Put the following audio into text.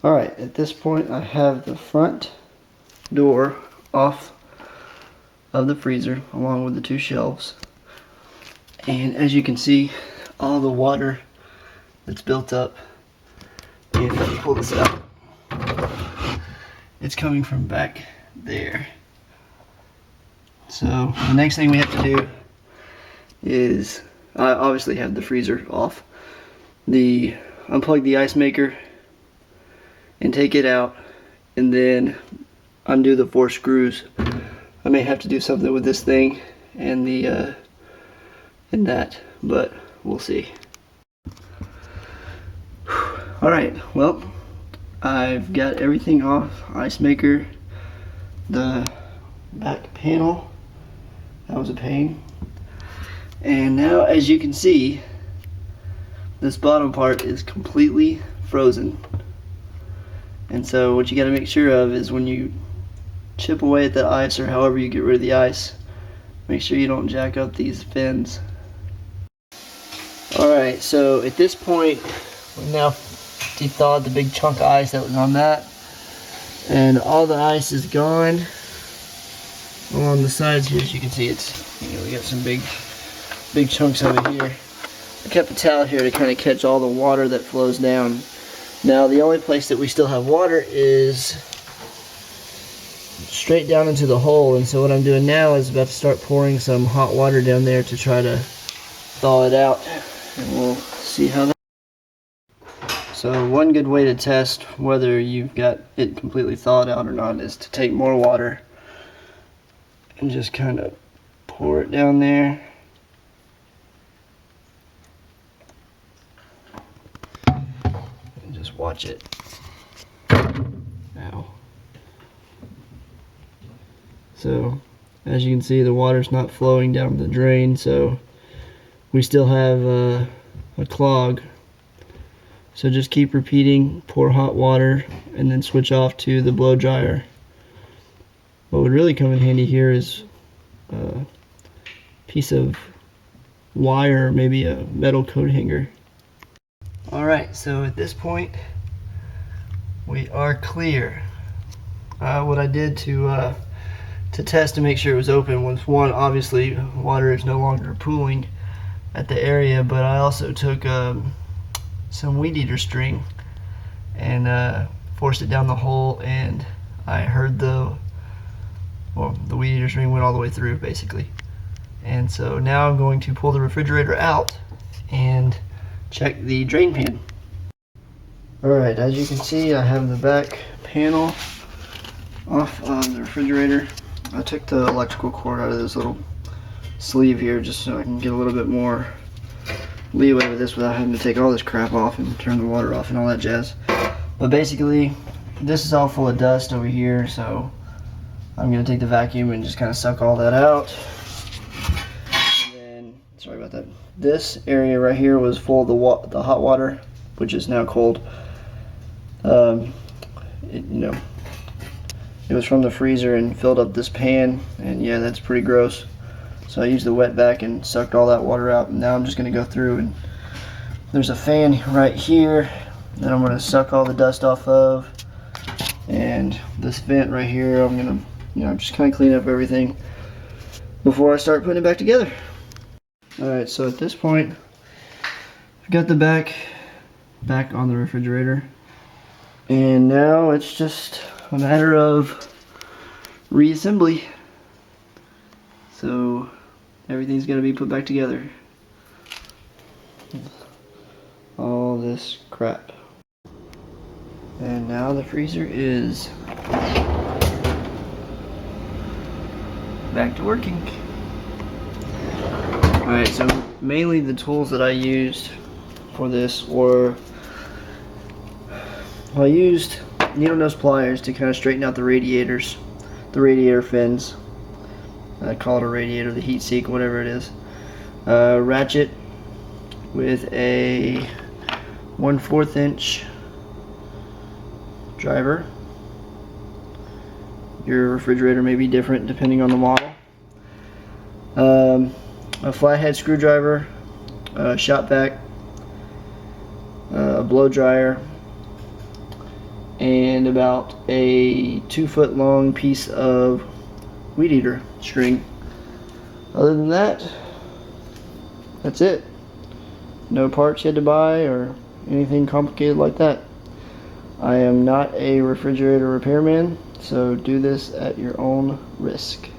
Alright, at this point I have the front door off of the freezer along with the two shelves. And as you can see, all the water that's built up, if I pull this out, it's coming from back there. So the next thing we have to do is, I obviously have the freezer off, unplug the ice maker and take it out, and then undo the 4 screws. I may have to do something with this thing and the and that, but we'll see. Alright, well, I've got everything off. Ice maker, the back panel, that was a pain. And now, as you can see, this bottom part is completely frozen. And so what you got to make sure of is when you chip away at that ice, or however you get rid of the ice, make sure you don't jack up these fins. Alright, so at this point we've now thawed the big chunk of ice that was on that, and all the ice is gone along the sides here. As you can see, it's, we got some big chunks over here. I kept a towel here to kind of catch all the water that flows down. Now the only place that we still have water is straight down into the hole, and so what I'm doing now is about to start pouring some hot water down there to try to thaw it out, and we'll see how that. So one good way to test whether you've got it completely thawed out or not is to take more water and just kind of pour it down there. And just watch it. Now. So as you can see, the water's not flowing down the drain, so we still have a clog. So just keep repeating, pour hot water, and then switch off to the blow dryer. What would really come in handy here is a piece of wire, maybe a metal coat hanger. Alright, so at this point we are clear. What I did to test to make sure it was open was, one, obviously water is no longer pooling at the area, but I also took some weed eater string and forced it down the hole, and I heard the weed eater string went all the way through basically. And so now I'm going to pull the refrigerator out and check the drain pan. Alright, as you can see, I have the back panel off of the refrigerator. I took the electrical cord out of this little sleeve here just so I can get a little bit more leeway with this without having to take all this crap off and turn the water off and all that jazz. But basically, this is all full of dust over here, so I'm going to take the vacuum and just kind of suck all that out. And then, sorry about that, this area right here was full of the hot water, which is now cold. It was from the freezer and filled up this pan, and yeah, that's pretty gross. So I used the wet vac and sucked all that water out, and now I'm just going to go through, and there's a fan right here that I'm going to suck all the dust off of, and this vent right here I'm going to just kind of clean up everything before I start putting it back together. Alright, so at this point I've got the back on the refrigerator, and now it's just a matter of reassembly. So everything's going to be put back together. All this crap. And now the freezer is back to working. Alright, so mainly the tools that I used for this were, I used needle nose pliers to kind of straighten out the radiators, the radiator fins. I call it a radiator, the heat sink, whatever it is. Ratchet with a 1/4 inch driver. Your refrigerator may be different depending on the model. A flathead screwdriver, a shop vac, a blow dryer, and about a 2-foot long piece of weed eater string. Other than that, that's it. No parts you had to buy or anything complicated like that. I am not a refrigerator repairman, so do this at your own risk.